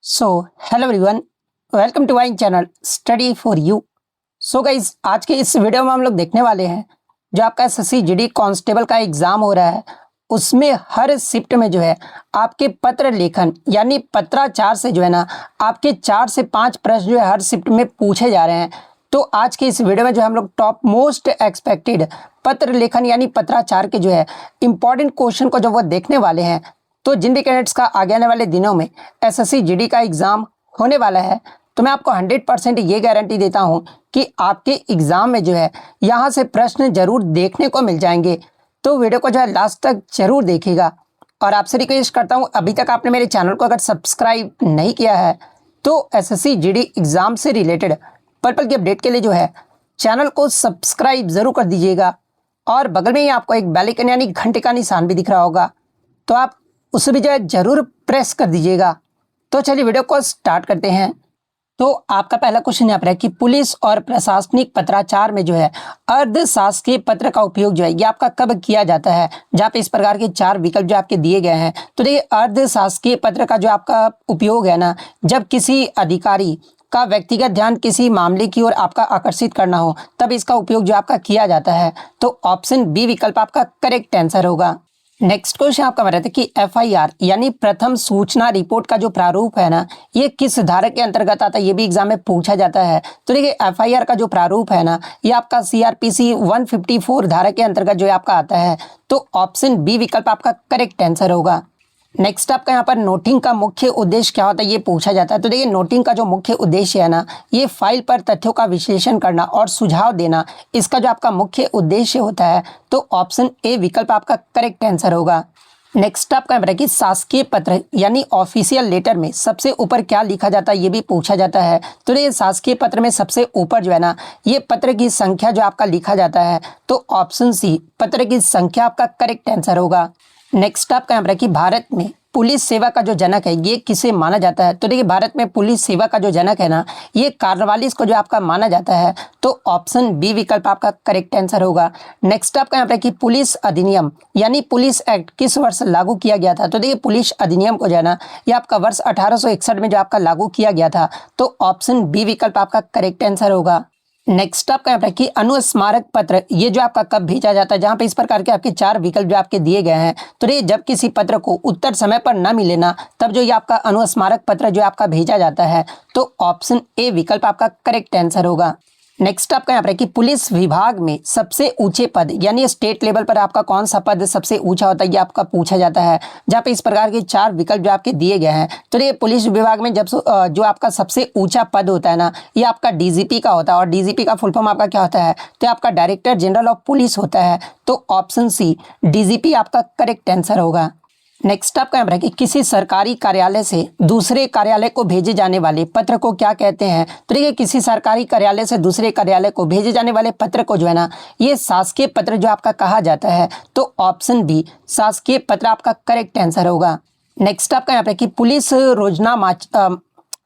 So hello everyone, welcome to my channel study for you. So guys, आज के इस video में हम लोग देखने वाले हैं जो आपका एसएससी जीडी कांस्टेबल का एग्जाम हो रहा है, उसमें हर शिफ्ट में जो है आपके पत्र लेखन यानी पत्राचार से जो है ना आपके 4 से 5 प्रश्न जो है हर शिफ्ट में पूछे जा रहे हैं। तो आज के इस वीडियो में जो हम लोग टॉप मोस्ट एक्सपेक्टेड पत्र लेखन यानी पत्राचार के जो है इंपॉर्टेंट क्वेश्चन को जो वो देखने वाले हैं। तो जिन भी कैंडिडेट्स का आगे आने वाले दिनों में एसएससी जीडी का एग्जाम होने वाला है, तो मैं आपको 100% ये गारंटी देता हूं कि आपके एग्जाम में जो है यहां से प्रश्न जरूर देखने को मिल जाएंगे। तो वीडियो को जो है लास्ट तक जरूर देखिएगा। और आपसे रिक्वेस्ट करता हूं, अभी तक आपने मेरे चैनल को अगर सब्सक्राइब नहीं किया है तो एसएससी जीडी एग्जाम से रिलेटेड पर्पल की अपडेट के लिए जो है चैनल को सब्सक्राइब जरूर कर दीजिएगा। और बगल में ही आपको एक बेल आइकन यानी घंटे का निशान भी दिख रहा होगा, तो आप उसे भी जो है जरूर प्रेस कर दीजिएगा। तो चलिए वीडियो को स्टार्ट करते हैं। तो आपका पहला क्वेश्चन यहाँ पर है कि पुलिस और प्रशासनिक पत्राचार में जो है अर्धशासकीय पत्र का उपयोग जो है ये आपका कब किया जाता है। जहाँ पे इस प्रकार के 4 विकल्प जो आपके दिए गए हैं। तो देखिए, अर्धशासकीय पत्र का जो आपका उपयोग है ना, जब किसी अधिकारी का व्यक्तिगत ध्यान किसी मामले की ओर आपका आकर्षित करना हो, तब इसका उपयोग जो आपका किया जाता है। तो ऑप्शन बी विकल्प आपका करेक्ट आंसर होगा। नेक्स्ट क्वेश्चन आपका बता था कि एफआईआर यानी प्रथम सूचना रिपोर्ट का जो प्रारूप है ना, ये किस धारा के अंतर्गत आता है, ये भी एग्जाम में पूछा जाता है। तो देखिए, एफआईआर का जो प्रारूप है ना, ये आपका सीआरपीसी 154 धारा के अंतर्गत जो आपका आता है। तो ऑप्शन बी विकल्प आपका करेक्ट आंसर होगा। नेक्स्ट आपका यहाँ पर नोटिंग का मुख्य उद्देश्य क्या होता है, ये पूछा जाता है। तो देखिए, नोटिंग का जो मुख्य उद्देश्य है ना, ये फाइल पर तथ्यों का विश्लेषण करना और सुझाव देना, इसका जो आपका मुख्य उद्देश्य होता है। तो ऑप्शन ए विकल्प आपका करेक्ट आंसर होगा। नेक्स्ट आपका यहाँ पर कि शासकीय पत्र यानी ऑफिशियल लेटर में सबसे ऊपर क्या लिखा जाता है, ये भी पूछा जाता है। तो ये शासकीय पत्र में सबसे ऊपर जो है ना, ये पत्र की संख्या जो आपका लिखा जाता है। तो ऑप्शन सी पत्र की संख्या आपका करेक्ट आंसर होगा। नेक्स्ट आपका यहाँ पर कि भारत में पुलिस सेवा का जो जनक है ये किसे माना जाता है। तो देखिए, भारत में पुलिस सेवा का जो जनक है ना, ये कार्नवालिस को जो आपका माना जाता है। तो ऑप्शन बी विकल्प आपका करेक्ट आंसर होगा। नेक्स्ट आपका यहाँ पर कि पुलिस अधिनियम यानी पुलिस एक्ट किस वर्ष लागू किया गया था। तो देखिए, पुलिस अधिनियम को जो है ना, ये आपका वर्ष 1861 में जो आपका लागू किया गया था। तो ऑप्शन बी विकल्प आपका करेक्ट आंसर होगा। नेक्स्ट आपका यहाँ पर कि अनुस्मारक पत्र ये जो आपका कब भेजा जाता है, जहाँ पे इस प्रकार के आपके 4 विकल्प जो आपके दिए गए हैं। तो ये जब किसी पत्र को उत्तर समय पर न मिले ना, तब जो ये आपका अनुस्मारक पत्र जो आपका भेजा जाता है। तो ऑप्शन ए विकल्प आपका करेक्ट आंसर होगा। नेक्स्ट आपका यहाँ पर कि पुलिस विभाग में सबसे ऊंचे पद यानी स्टेट लेवल पर आपका कौन सा पद सबसे ऊंचा होता है, ये आपका पूछा जाता है। जहाँ पे इस प्रकार के 4 विकल्प जो आपके दिए गए हैं। तो ये पुलिस विभाग में जब जो आपका सबसे ऊंचा पद होता है ना, ये आपका डीजीपी का होता है। और डीजीपी का फुल फॉर्म आपका क्या होता है, तो आपका डायरेक्टर जनरल ऑफ पुलिस होता है। तो ऑप्शन सी डीजीपी आपका करेक्ट आंसर होगा। नेक्स्ट आपका यहाँ पर कि किसी सरकारी कार्यालय से दूसरे कार्यालय को भेजे जाने वाले पत्र को क्या कहते हैं। तो देखिए, किसी सरकारी कार्यालय से दूसरे कार्यालय को भेजे जाने वाले पत्र को जो है ना, ये शासकीय पत्र जो आपका कहा जाता है। तो ऑप्शन बी शासकीय पत्र आपका करेक्ट आंसर होगा। नेक्स्ट आपका यहाँ पर कि पुलिस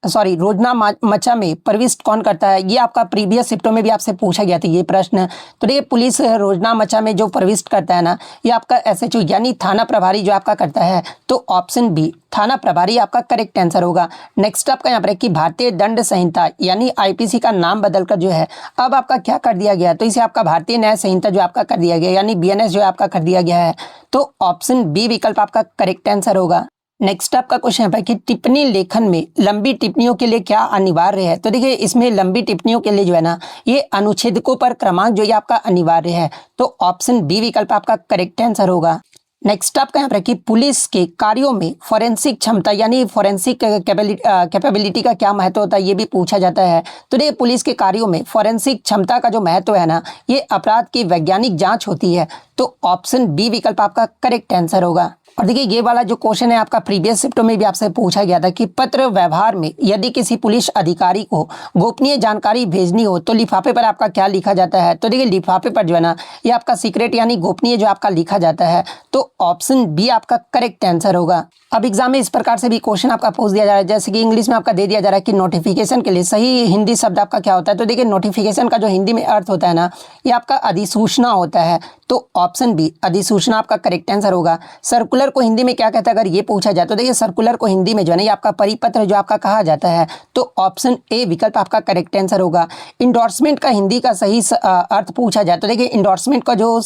रोजनामचा में प्रविष्ट कौन करता है, ये आपका प्रीवियस शिफ्टों में भी आपसे पूछा गया था ये प्रश्न। तो ये पुलिस रोजनामचा में जो प्रविष्ट करता है ना, ये आपका एसएचओ यानी थाना प्रभारी जो आपका करता है। तो ऑप्शन बी थाना प्रभारी आपका करेक्ट आंसर होगा। नेक्स्ट आपका यहाँ पर कि भारतीय दंड संहिता यानी आईपीसी का नाम बदलकर जो है अब आपका क्या कर दिया गया, तो इसे आपका भारतीय न्याय संहिता जो आपका कर दिया गया यानी बीएनएस जो आपका कर दिया गया है। तो ऑप्शन बी विकल्प आपका करेक्ट आंसर होगा। नेक्स्ट आपका क्वेश्चन है कि टिप्पणी लेखन में लंबी टिप्पणियों के लिए क्या अनिवार्य है। तो देखिए, इसमें लंबी टिप्पणियों के लिए जो है ना, ये अनुच्छेदकों पर क्रमांक जो ये आपका अनिवार्य है। तो ऑप्शन बी विकल्प आपका करेक्ट आंसर होगा। नेक्स्ट आपका यहाँ पर कि पुलिस के कार्यों में फोरेंसिक क्षमता यानी फोरेंसिक कैपेबिलिटी का क्या महत्व होता है, ये भी पूछा जाता है। तो ये पुलिस के कार्यों में फोरेंसिक क्षमता का जो महत्व है ना, ये अपराध की वैज्ञानिक जांच होती है। तो ऑप्शन बी विकल्प आपका करेक्ट आंसर होगा। और देखिए, ये वाला जो क्वेश्चन है आपका प्रीवियस शिफ्टों में भी आपसे पूछा गया था कि पत्र व्यवहार में यदि किसी पुलिस अधिकारी को गोपनीय जानकारी भेजनी हो तो लिफाफे पर आपका क्या लिखा जाता है। तो देखिए, लिफाफे पर जो है ना, ये आपका सीक्रेट यानी गोपनीय जो आपका लिखा जाता है। तो ऑप्शन बी आपका करेक्ट आंसर होगा। अब एग्जाम में इस प्रकार से भी क्वेश्चन आपका पूछ दिया जा रहा है, जैसे कि इंग्लिश में आपका दे दिया जा रहा है कि नोटिफिकेशन के लिए सही हिंदी शब्द आपका क्या होता है। तो देखिए नोटिफिकेशन का जो हिंदी में अर्थ होता है ना, ये आपका अधिसूचना होता है। तो ऑप्शन बी अधिसूचना आपका करेक्ट आंसर होगा। सर्कुलर को हिंदी में क्या कहता है अगर ये पूछा जाए तो देखिए सर्कुलर को हिंदी में जो है ना ये आपका परिपत्र जो आपका कहा जाता है। तो ऑप्शन ए विकल्प आपका करेक्ट आंसर होगा। इंडोर्समेंट का हिंदी का सही अर्थ पूछा जाए तो देखिए इंडोर्समेंट का जो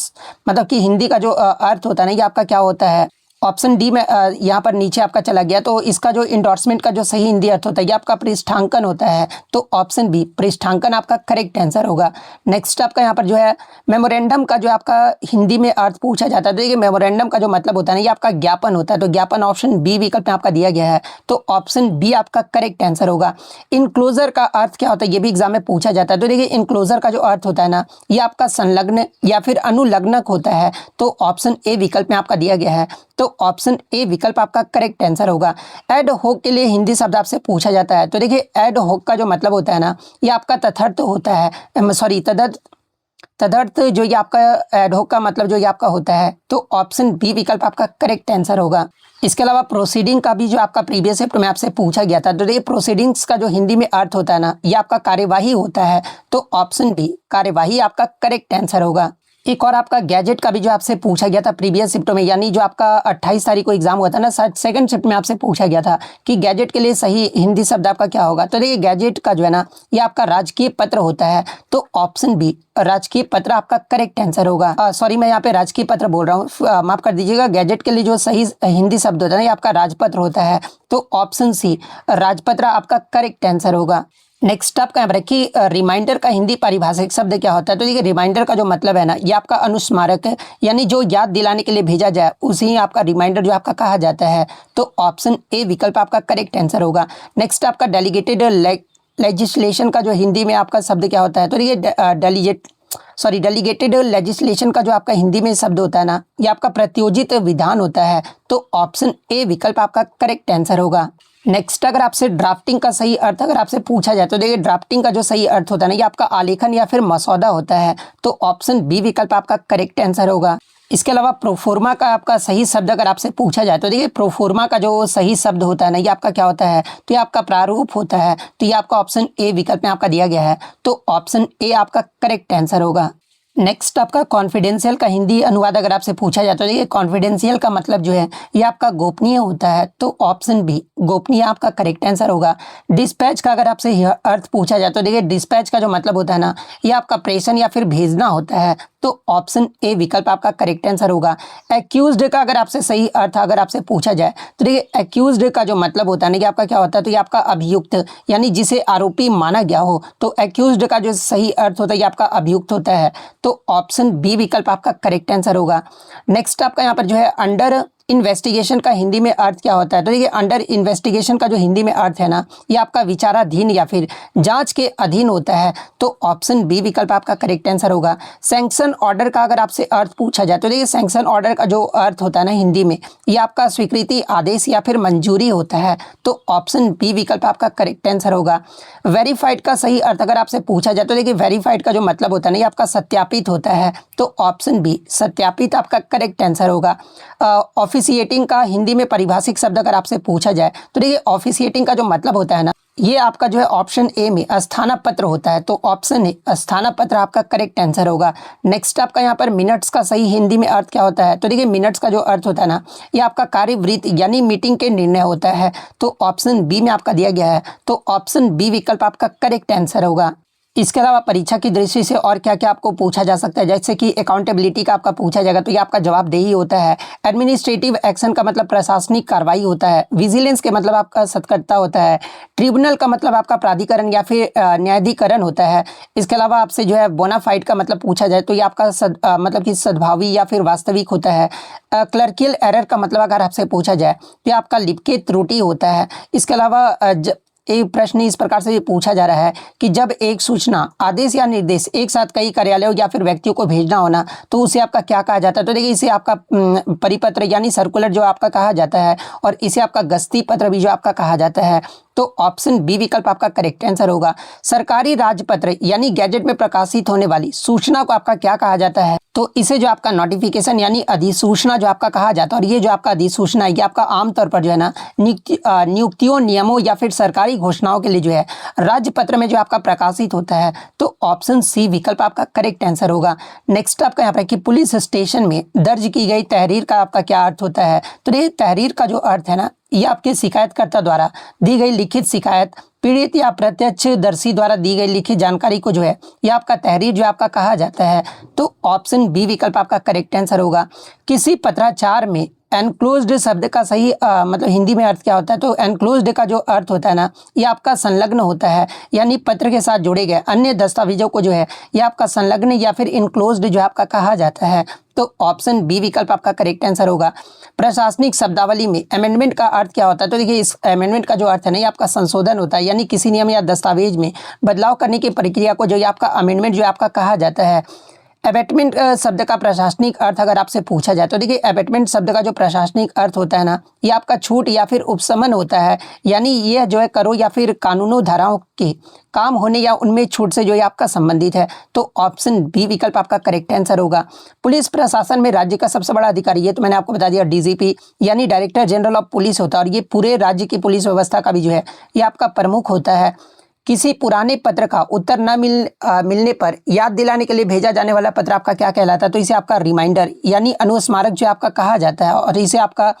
मतलब कि हिंदी का जो अर्थ होता है ना ये आपका क्या होता है। ऑप्शन डी में यहाँ पर नीचे आपका चला गया, तो इसका जो इंडोर्समेंट का जो सही हिंदी अर्थ होता है ये आपका पृष्ठांकन होता है। तो ऑप्शन बी पृष्ठांकन आपका करेक्ट आंसर होगा। नेक्स्ट आपका यहाँ पर जो है मेमोरेंडम का जो आपका हिंदी में अर्थ पूछा जाता है तो देखिए मेमोरेंडम का जो मतलब होता है ना ये आपका ज्ञापन होता है। तो ज्ञापन ऑप्शन बी विकल्प में आपका दिया गया है। तो ऑप्शन बी आपका करेक्ट आंसर होगा। इनक्लोजर का अर्थ क्या होता है ये भी एग्जाम में पूछा जाता है। तो देखिए इनक्लोजर का जो अर्थ होता है ना ये आपका संलग्न या फिर अनुलग्नक होता है। तो ऑप्शन ए विकल्प में आपका दिया गया है। तो ऑप्शन ए विकल्प आपका करेक्ट आंसर होगा। एड होक के लिए हिंदी शब्द आपसे पूछा जाता है तो देखिए एड होक का जो मतलब होता है ना ये आपका तदर्थ होता है, सॉरी तदर्थ जो ये आपका एड होक का मतलब जो ये आपका होता है। तो ऑप्शन बी विकल्प आपका करेक्ट आंसर होगा। इसके अलावा प्रोसीडिंग का भी जो आपका प्रीवियस शिफ्ट में आपसे पूछा गया था तो देखिए प्रोसीडिंग्स का जो हिंदी में अर्थ होता है ना ये आपका कार्यवाही होता है। तो ऑप्शन बी कार्यवाही आपका करेक्ट आंसर होगा। एक और आपका गैजेट का भी जो आपसे पूछा गया था प्रीवियस शिफ्टों में, यानी जो आपका 28 तारीख को एग्जाम हुआ था ना, सेकंड शिफ्ट में आपसे पूछा गया था कि गैजेट के लिए सही हिंदी शब्द आपका क्या होगा। तो देखिए गैजेट का जो है ना ये आपका राजकीय पत्र होता है। तो ऑप्शन बी राजकीय पत्र आपका करेक्ट आंसर होगा। सॉरी मैं यहाँ पे राजकीय पत्र बोल रहा हूँ, माफ कर दीजिएगा। गैजेट के लिए जो सही हिंदी शब्द होता है ना ये आपका राजपत्र होता है। तो ऑप्शन सी राजपत्र आपका करेक्ट आंसर होगा। नेक्स्ट आपका यहाँ पर कि रिमाइंडर का हिंदी पारिभाषिक शब्द क्या होता है। तो देखिए रिमाइंडर का जो मतलब है ना ये आपका अनुस्मारक है, यानी जो याद दिलाने के लिए भेजा जाए उसी आपका रिमाइंडर जो आपका कहा जाता है। तो ऑप्शन ए विकल्प आपका करेक्ट आंसर होगा। नेक्स्ट आपका डेलीगेटेड लेजिस्लेशन का जो हिंदी में आपका शब्द क्या होता है। तो देखिए डेलीगेटेड लेजिस्लेशन का जो आपका हिंदी में शब्द होता है ना ये आपका प्रत्योजित विधान होता है। तो ऑप्शन ए विकल्प आपका करेक्ट आंसर होगा। नेक्स्ट अगर आपसे ड्राफ्टिंग का सही अर्थ अगर आपसे पूछा जाए तो देखिए ड्राफ्टिंग का जो सही अर्थ होता है ना ये आपका आलेखन या फिर मसौदा होता है। तो ऑप्शन बी विकल्प आपका करेक्ट आंसर होगा। इसके अलावा प्रोफोर्मा का आपका सही शब्द अगर आपसे पूछा जाए तो देखिए प्रोफोर्मा का जो सही शब्द होता है ना ये आपका क्या होता है। तो ये आपका प्रारूप होता है। तो ये आपका ऑप्शन ए विकल्प में आपका दिया गया है। तो ऑप्शन ए आपका करेक्ट आंसर होगा। नेक्स्ट आपका कॉन्फिडेंशियल का हिंदी अनुवाद अगर आपसे पूछा जाता है तो ये कॉन्फिडेंशियल का मतलब जो है ये आपका गोपनीय होता है। तो ऑप्शन बी गोपनीय आपका करेक्ट आंसर होगा। डिस्पैच का अगर आपसे अर्थ पूछा जाए तो देखिए डिस्पैच का जो मतलब होता है ना ये आपका प्रेषण या फिर भेजना होता है। तो ऑप्शन ए विकल्प आपका करेक्ट आंसर होगा। एक्यूज्ड का अगर आपसे सही अर्थ अगर आपसे पूछा जाए तो देखिए एक्यूज्ड का जो मतलब होता है ना कि आपका क्या होता है। तो ये आपका अभियुक्त, यानी जिसे आरोपी माना गया हो। तो एक्यूज्ड का जो सही अर्थ होता है ये आपका अभियुक्त होता है। तो ऑप्शन बी विकल्प आपका करेक्ट आंसर होगा। नेक्स्ट आपका यहाँ पर जो है अंडर इन्वेस्टिगेशन का हिंदी में अर्थ क्या होता है। तो देखिए अंडर इन्वेस्टिगेशन का जो हिंदी में अर्थ है ना ये आपका विचाराधीन या फिर जांच के अधीन होता है। तो ऑप्शन बी विकल्प आपका करेक्ट आंसर होगा। सैंक्शन ऑर्डर का अगर आपसे अर्थ पूछा जाए तो देखिए सैंक्शन ऑर्डर का जो अर्थ होता है ना हिंदी में ये आपका स्वीकृति, आदेश या फिर मंजूरी होता है। तो ऑप्शन बी विकल्प आपका करेक्ट आंसर होगा। वेरीफाइड का सही अर्थ अगर आपसे पूछा जाए तो देखिए वेरीफाइड का जो मतलब होता है ना ये आपका सत्यापित होता है। तो ऑप्शन बी सत्यापित आपका करेक्ट आंसर होगा। ऑफिशिएटिंग का हिंदी में परिभाषिक शब्द अगर आपसे पूछा जाए तो देखिए ऑफिशिएटिंग का जो मतलब होता है ना ये आपका जो है ऑप्शन ए में स्थानापत्र होता है। तो ऑप्शन ए स्थानापत्र आपका करेक्ट आंसर होगा। नेक्स्ट आपका यहाँ पर मिनट्स का सही हिंदी में अर्थ क्या होता है। तो देखिए मिनट्स का जो अर्थ होता है ना ये आपका कार्यवृत्त यानी मीटिंग के निर्णय होता है। तो ऑप्शन बी में आपका दिया गया है। तो ऑप्शन बी विकल्प आपका करेक्ट आंसर होगा। इसके अलावा परीक्षा की दृष्टि से और क्या क्या आपको पूछा जा सकता है, जैसे कि अकाउंटेबिलिटी का आपका पूछा जाएगा तो ये आपका जवाबदेही होता है। एडमिनिस्ट्रेटिव एक्शन का मतलब प्रशासनिक कार्रवाई होता है। विजिलेंस के मतलब आपका सतर्कता होता है। ट्रिब्यूनल का मतलब आपका प्राधिकरण या फिर न्यायाधिकरण होता है। इसके अलावा आपसे जो है बोनाफाइड का मतलब पूछा जाए तो ये आपका मतलब कि सद्भावी या फिर वास्तविक होता है। क्लर्कियल एरर का मतलब अगर आपसे पूछा जाए तो ये आपका लिपिक त्रुटि होता है। इसके अलावा एक प्रश्न इस प्रकार से पूछा जा रहा है कि जब एक सूचना, आदेश या निर्देश एक साथ कई कार्यालयों या फिर व्यक्तियों को भेजना होना तो उसे आपका क्या कहा जाता है। तो देखिए इसे आपका परिपत्र यानी सर्कुलर जो आपका कहा जाता है और इसे आपका गस्ती पत्र भी जो आपका कहा जाता है। तो ऑप्शन बी विकल्प आपका करेक्ट आंसर होगा। सरकारी राजपत्र यानी गैजेट में प्रकाशित होने वाली सूचना को आपका क्या कहा जाता है? तो इसे जो आपका नोटिफिकेशन यानी अधिसूचना जो आपका कहा जाता है। और ये जो आपका अधिसूचना है ये आपका आमतौर पर जो है ना नियुक्तियों, नियमों या फिर सरकारी घोषणाओं के लिए जो है राजपत्र में जो आपका प्रकाशित होता है। तो ऑप्शन सी विकल्प आपका करेक्ट आंसर होगा। नेक्स्ट आपका यहाँ पर कि पुलिस स्टेशन में दर्ज की गई तहरीर का आपका क्या अर्थ होता है? तो ये तहरीर का जो अर्थ है ना, ये आपके शिकायतकर्ता द्वारा दी गई लिखित शिकायत, पीड़ित या प्रत्यक्षदर्शी द्वारा दी गई लिखित जानकारी को जो है ये आपका तहरीर जो आपका कहा जाता है। तो ऑप्शन बी विकल्प आपका करेक्ट आंसर होगा। किसी पत्राचार में एनक्लोज्ड शब्द का सही मतलब हिंदी में अर्थ क्या होता है? तो एनक्लोज्ड का जो अर्थ होता है ना, ये आपका संलग्न होता है, यानी पत्र के साथ जोड़े गए अन्य दस्तावेजों को जो है ये आपका संलग्न या फिर इनक्लोज्ड जो आपका कहा जाता है। तो ऑप्शन बी विकल्प आपका करेक्ट आंसर होगा। प्रशासनिक शब्दावली में अमेंडमेंट का अर्थ क्या होता है? तो देखिए इस अमेंडमेंट का जो अर्थ है ना, ये आपका संशोधन होता है, यानी किसी नियम या दस्तावेज में बदलाव करने की प्रक्रिया को जो ये आपका अमेंडमेंट जो आपका कहा जाता है। एबेटमेंट शब्द का प्रशासनिक अर्थ अगर आपसे पूछा जाए तो देखिए एबेटमेंट शब्द का जो प्रशासनिक अर्थ होता है ना, ये आपका छूट या फिर उपशमन होता है, यानी ये जो है करों या फिर कानूनों धाराओं के काम होने या उनमें छूट से जो है आपका संबंधित है। तो ऑप्शन बी विकल्प आपका करेक्ट आंसर होगा। पुलिस प्रशासन में राज्य का सबसे बड़ा अधिकारी, ये तो मैंने आपको बता दिया, डीजीपी यानी डायरेक्टर जनरल ऑफ पुलिस होता है, और ये पूरे राज्य की पुलिस व्यवस्था का भी जो है ये आपका प्रमुख होता है। किसी पुराने पत्र का उत्तर न मिलने पर याद दिलाने के लिए भेजा जाने वाला पत्र आपका क्या कहलाता है? तो इसे आपका रिमाइंडर यानी अनुस्मारक जो आपका कहा जाता है, और इसे आपका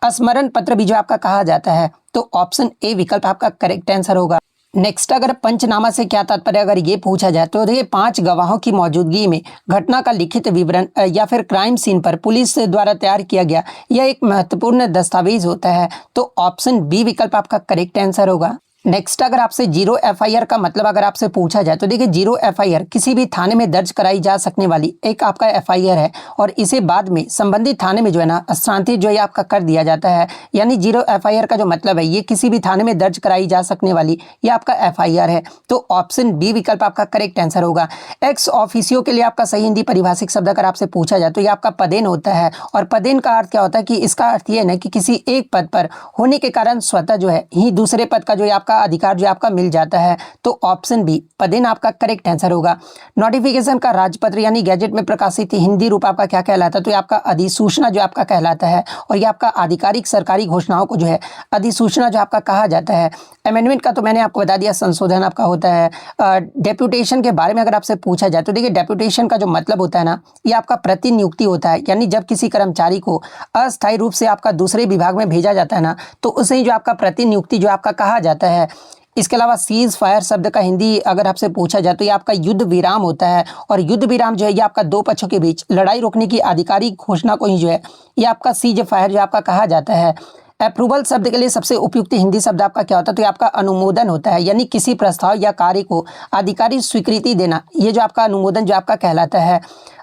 स्मरण पत्र भी जो आपका कहा जाता है। तो ऑप्शन ए विकल्प आपका करेक्ट आंसर होगा। नेक्स्ट अगर पंचनामा से क्या तात्पर्य अगर ये पूछा जाए तो देखिए 5 गवाहों की मौजूदगी में घटना का लिखित विवरण या फिर क्राइम सीन पर पुलिस द्वारा तैयार किया गया यह एक महत्वपूर्ण दस्तावेज होता है। तो ऑप्शन बी विकल्प आपका करेक्ट आंसर होगा। नेक्स्ट अगर आपसे जीरो एफआईआर का मतलब अगर आपसे पूछा जाए तो देखिए जीरो एफआईआर किसी भी थाने में दर्ज कराई जा सकने वाली एक आपका एफआईआर है, और इसे बाद में संबंधित थाने में जो है ना स्थानांतरित जो है आपका कर दिया जाता है। यानी जीरो एफआईआर का जो मतलब है ये किसी भी थाने में दर्ज कराई जा सकने वाली ये आपका एफआईआर है। तो ऑप्शन बी विकल्प आपका करेक्ट आंसर होगा। एक्स ऑफिसियो के लिए आपका सही हिंदी परिभाषिक शब्द अगर आपसे पूछा जाए तो ये आपका पदेन होता है, और पदेन का अर्थ क्या होता है कि इसका अर्थ ये है ना कि किसी एक पद पर होने के कारण स्वतः जो है ही दूसरे पद का जो है आपका अधिकार जो आपका मिल जाता है। तो ऑप्शन बी पदेन आपका करेक्ट आंसर होगा। नोटिफिकेशन का राजपत्र यानी गैजेट में प्रकाशित हिंदी रूप आपका क्या कहलाता है? तो ये आपका अधिसूचना जो आपका कहलाता है, और ये आपका आधिकारिक सरकारी घोषणाओं को जो है अधिसूचना जो आपका कहा जाता है। अमेंडमेंट का तो मैंने आपको बता दिया, संशोधन आपका होता है। डेप्यूटेशन के बारे में अगर आपसे पूछा जाए तो देखिए डेप्यूटेशन का जो मतलब होता है ना, ये आपका प्रतिनियुक्ति होता है, यानी जब किसी कर्मचारी को अस्थायी रूप से आपका दूसरे विभाग में भेजा जाता है ना, तो उसे ही जो आपका प्रतिनियुक्ति जो आपका कहा जाता है। इसके अलावा सीज फायर शब्द का हिंदी अगर आपसे पूछा जाए तो ये आपका युद्ध विराम होता है, और युद्ध विराम जो है ये आपका दो पक्षों के बीच लड़ाई रोकने की आधिकारिक घोषणा को ही जो है ये आपका सीज फायर जो आपका कहा जाता है। अप्रूवल शब्द के लिए सबसे उपयुक्त हिंदी शब्द आपका क्या होता है? तो ये आपका अनुमोदन होता है, यानी किसी प्रस्ताव या कार्य को आधिकारिक स्वीकृति देना, ये जो आपका अनुमोदन जो आपका कहलाता है।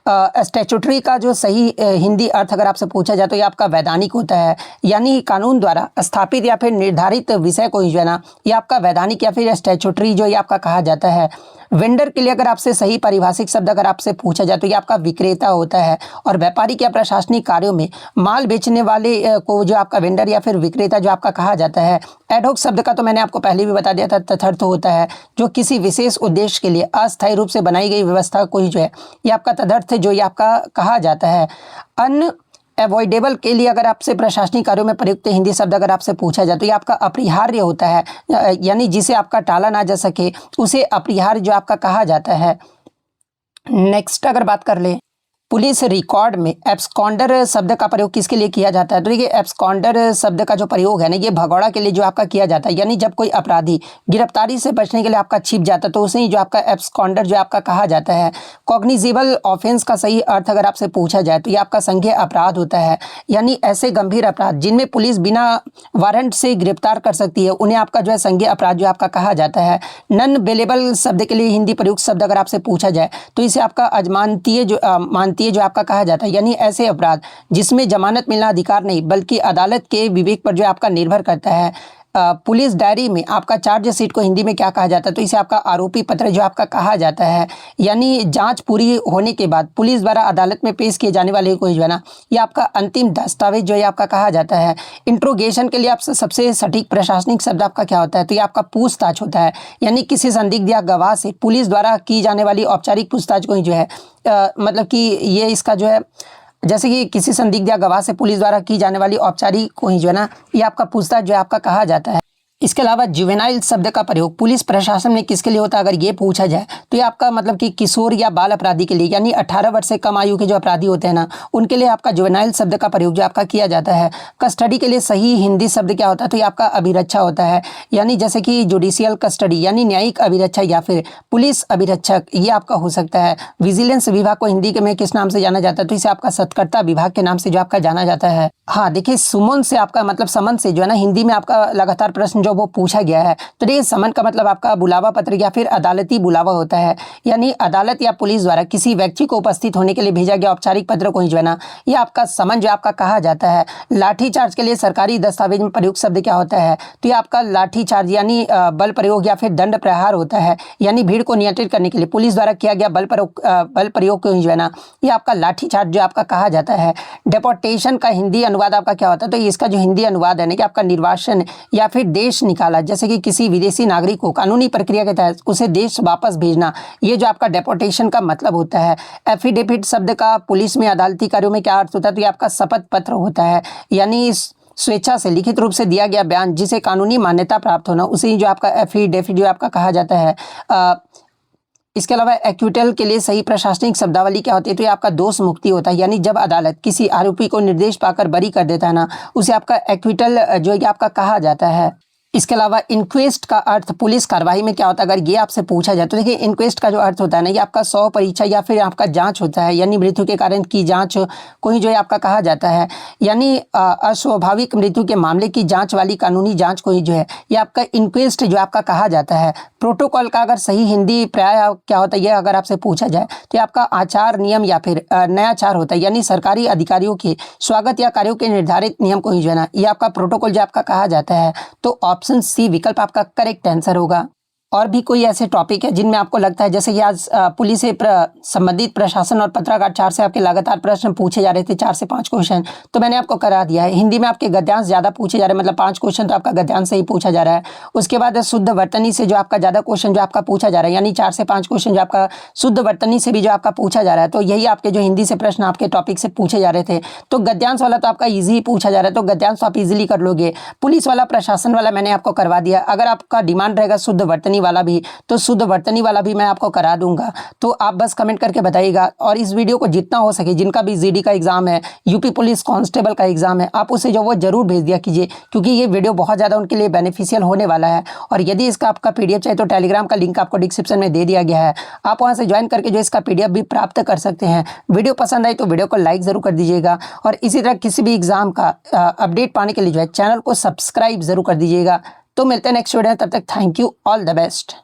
स्टैट्यूटरी का जो सही हिंदी अर्थ अगर आपसे पूछा जाए तो ये आपका वैधानिक होता है, यानी कानून द्वारा स्थापित या फिर निर्धारित विषय को ही जो है ना ये आपका वैधानिक या फिर स्टैट्यूटरी जो ये आपका कहा जाता है। वेंडर के लिए अगर आपसे सही पारिभाषिक शब्द अगर आपसे पूछा जाए तो ये आपका विक्रेता होता है, और व्यापारिक या प्रशासनिक कार्यों में माल बेचने वाले को जो आपका वेंडर या फिर विक्रेता जो आपका कहा जाता है। एडहोक शब्द का तो मैंने आपको पहले भी बता दिया था, तदर्थ होता है जो किसी विशेष उद्देश्य के लिए अस्थायी रूप से बनाई गई व्यवस्था को ही जो है ये आपका तदर्थ जो ये आपका कहा जाता है। अवॉइडेबल के लिए अगर आपसे प्रशासनिक कार्यों में प्रयुक्त हिंदी शब्द अगर आपसे पूछा जाए तो ये आपका अपरिहार्य होता है, यानी जिसे आपका टाला ना जा सके उसे अपरिहार्य जो आपका कहा जाता है। नेक्स्ट अगर बात कर ले पुलिस रिकॉर्ड में एब्सकॉन्डर शब्द का प्रयोग किसके लिए किया जाता है? तो देखिए एब्सकॉन्डर शब्द का जो प्रयोग है ना ये भगौड़ा के लिए जो आपका किया जाता है, यानी जब कोई अपराधी गिरफ्तारी से बचने के लिए आपका छिप जाता है तो उसे ही जो आपका एब्सकॉन्डर जो आपका कहा जाता है। कॉग्निजेबल ऑफेंस का सही अर्थ अगर आपसे पूछा जाए तो ये आपका संज्ञेय अपराध होता है, यानी ऐसे गंभीर अपराध जिनमें पुलिस बिना वारंट से गिरफ्तार कर सकती है उन्हें आपका जो है संज्ञेय अपराध जो आपका कहा जाता है। नॉन बेलेबल शब्द के लिए हिंदी प्रयुक्त शब्द अगर आपसे पूछा जाए तो इसे आपका अजमानतीय जो आपका कहा जाता है, यानी ऐसे अपराध जिसमें जमानत मिलना अधिकार नहीं बल्कि अदालत के विवेक पर जो आपका निर्भर करता है। पुलिस डायरी में आपका चार्जशीट को हिंदी में क्या कहा जाता है? तो इसे आपका आरोपी पत्र जो आपका कहा जाता है। यानी जांच पूरी होने के बाद पुलिस द्वारा अदालत में पेश किए जाने वाले को जो है ना, ये आपका अंतिम दस्तावेज जो है आपका कहा जाता है। इंट्रोगेशन के लिए आपसे सबसे सटीक प्रशासनिक शब्द आपका क्या होता है? तो ये आपका पूछताछ होता है। यानी किसी संदिग्ध या गवाह से पुलिस द्वारा की जाने वाली औपचारिक पूछताछ को ही जो है मतलब कि ये इसका जो है, जैसे कि किसी संदिग्ध या गवाह से पुलिस द्वारा की जाने वाली औपचारिक को ही जो है ना, ये आपका पूछताछ जो है आपका कहा जाता है। इसके अलावा जुवेनाइल शब्द का प्रयोग पुलिस प्रशासन में किसके लिए होता है? अगर ये पूछा जाए तो ये आपका मतलब कि किशोर या बाल अपराधी के लिए, यानी 18 वर्ष से कम आयु के जो अपराधी होते हैं ना, उनके लिए आपका जुवेनाइल शब्द का प्रयोग जो आपका किया जाता है। कस्टडी के लिए सही हिंदी शब्द क्या होता है? तो ये आपका अभिरक्षा होता है। यानी जैसे कि जुडिशियल कस्टडी यानी न्यायिक अभिरक्षा या फिर पुलिस अभिरक्षक, ये आपका हो सकता है। विजिलेंस विभाग को हिंदी में किस नाम से जाना जाता है? तो इसे आपका सतर्कता विभाग के नाम से जो आपका जाना जाता है। हाँ देखिए, सुमन से आपका मतलब समन से जो है ना, हिंदी में आपका लगातार प्रश्न जो वो पूछा गया है। तो देखिए, समन का मतलब आपका बुलावा पत्र या फिर अदालती बुलावा होता है। यानी अदालत या पुलिस द्वारा किसी व्यक्ति को उपस्थित होने के लिए भेजा गया औपचारिक पत्र को ही जो है ना, ये आपका समन जो आपका कहा जाता है। लाठीचार्ज के लिए सरकारी दस्तावेज में प्रयुक्त शब्द क्या होता है? तो ये आपका लाठीचार्ज यानी बल प्रयोग या फिर दंड प्रहार होता है। यानी भीड़ को नियंत्रित करने के लिए पुलिस द्वारा किया गया बल प्रयोग को ही जो है ना, ये आपका लाठीचार्ज जो आपका कहा जाता है। डेपोटेशन का हिंदी अनुवाद आपका क्या होता है? तो इसका जो हिंदी अनुवाद है ना कि आपका निर्वासन या फिर देश निकाला, जैसे कि किसी विदेशी नागरिक को कानूनी प्रक्रिया के तहत उसे देश वापस भेजना, ये जो आपका डेपोटेशन का मतलब होता है। एफिडेविट शब्द का पुलिस में अदालती कार्यों में क्या अर्थ होता है? तो ये आपका शपथ पत्र होता है। यानी स्वेच्छा से लिखित रूप से दिया गया बयान जिसे कानूनी मान्यता प्राप्त होना, उसे जो आपका एफिडेविट जो आपका कहा जाता है। इसके अलावा एक्विटल के लिए सही प्रशासनिक शब्दावली क्या होती है? तो ये आपका दोष मुक्ति होता है। यानी जब अदालत किसी आरोपी को निर्देश पाकर बरी कर देता है ना, उसे आपका एक्विटल जो है आपका कहा जाता है। इसके अलावा इंक्वेस्ट का अर्थ पुलिस कार्रवाई में क्या होता है? अगर ये आपसे पूछा जाए तो देखिए, इंक्वेस्ट का जो अर्थ होता है ना, ये आपका शव परीक्षा या फिर आपका जांच होता है। यानी मृत्यु के कारण की जांच को ही जो है आपका कहा जाता है। यानी अस्वाभाविक मृत्यु के मामले की जांच वाली कानूनी जांच को ही जो है ये आपका इंक्वेस्ट जो आपका कहा जाता है। प्रोटोकॉल का अगर सही हिंदी प्राय क्या होता है, ये अगर आपसे पूछा जाए तो ये आपका आचार नियम या फिर नयाचार होता है। यानी सरकारी अधिकारियों के स्वागत या कार्यों के निर्धारित नियम को ही जो है ना, ये आपका प्रोटोकॉल जो आपका कहा जाता है। तो ऑप्शन सी विकल्प आपका करेक्ट आंसर होगा। और भी कोई ऐसे टॉपिक है जिनमें आपको लगता है, जैसे कि आज पुलिस से संबंधित प्रशासन और पत्रकार 4 से आपके लगातार प्रश्न पूछे जा रहे थे, 4 से 5 क्वेश्चन, तो मैंने आपको करा दिया है। हिंदी में आपके गद्यांश ज़्यादा पूछे जा रहे हैं, मतलब 5 क्वेश्चन तो आपका गद्यांश से ही पूछा जा रहा है। उसके बाद शुद्ध वर्तनी से जो आपका ज़्यादा क्वेश्चन जो आपका पूछा जा रहा है, यानी 4 से 5 क्वेश्चन जो आपका शुद्ध वर्तनी से भी जो आपका पूछा जा रहा है। तो यही आपके जो हिंदी से प्रश्न आपके टॉपिक से पूछे जा रहे थे। तो गद्यांश वाला तो आपका ईजी पूछा जा रहा है, तो गद्यांश आप इजीली कर लोगे। पुलिस वाला, प्रशासन वाला मैंने आपको करवा दिया। अगर आपका डिमांड रहेगा शुद्ध वर्तनी वाला भी, तो शुद्ध वर्तनी वाला भी मैं आपको करा दूंगा। तो आप बस कमेंट करके बताइएगा। और इस वीडियो को जितना हो सके, जिनका भी जीडी का एग्जाम है, यूपी पुलिस कांस्टेबल का एग्जाम है, आप उसे जो वो जरूर भेज दिया कीजिए, क्योंकि ये वीडियो बहुत ज़्यादा उनके लिए बेनिफिशियल होने वाला है। और यदि इसका आपका पीडीएफ चाहिए तो टेलीग्राम का लिंक आपको डिस्क्रिप्शन में दे दिया गया है, आप वहाँ से ज्वाइन करके जो इसका पीडीएफ भी प्राप्त कर सकते हैं। वीडियो पसंद आई तो वीडियो को लाइक ज़रूर कर दीजिएगा। और इसी तरह किसी भी एग्जाम का अपडेट पाने के लिए जो है चैनल को सब्सक्राइब जरूर कर दीजिएगा। तो मिलते हैं नेक्स्ट वीडियो में, तब तक thank you, all the best.